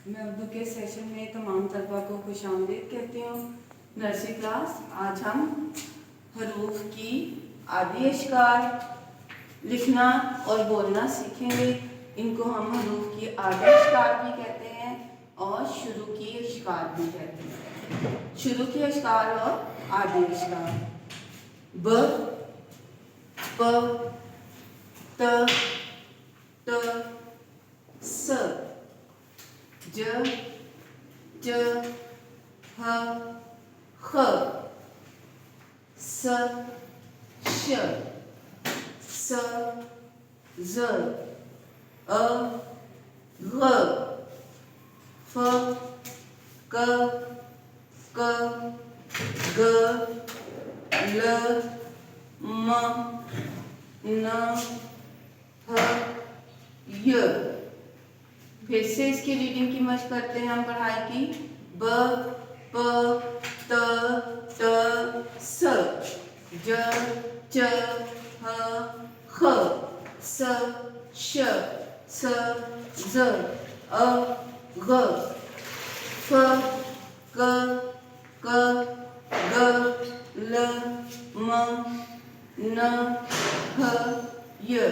मैं उर्दू के सेशन में तमाम तलबा को खुशामदीद कहती हूँ। नर्सरी क्लास, आज हम हरूफ की आदि अशकार लिखना और बोलना सीखेंगे। इनको हम हरूफ की आदि अशकार भी कहते हैं और शुरू की अशकार भी कहते हैं। शुरू की अशकार और आदि अशकार: ब, प, त, ट, स, ज, ज, ह, ख, स, श, स, ज, अ, ग, फ, क, ग, ल, म, न, ह, य। फिर से इसकी रीडिंग की मशक करते हैं हम पढ़ाई की। ब, प, त, स, ज, च, ह, ख, स, श, स, ज, अ, ग, फ, क, ग, ल, म, न, ह, य।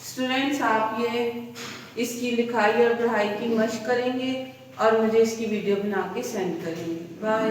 स्टूडेंट्स, आप ये इसकी लिखाई और पढ़ाई की मशक करेंगे और मुझे इसकी वीडियो बना के सेंड करेंगे। बाय।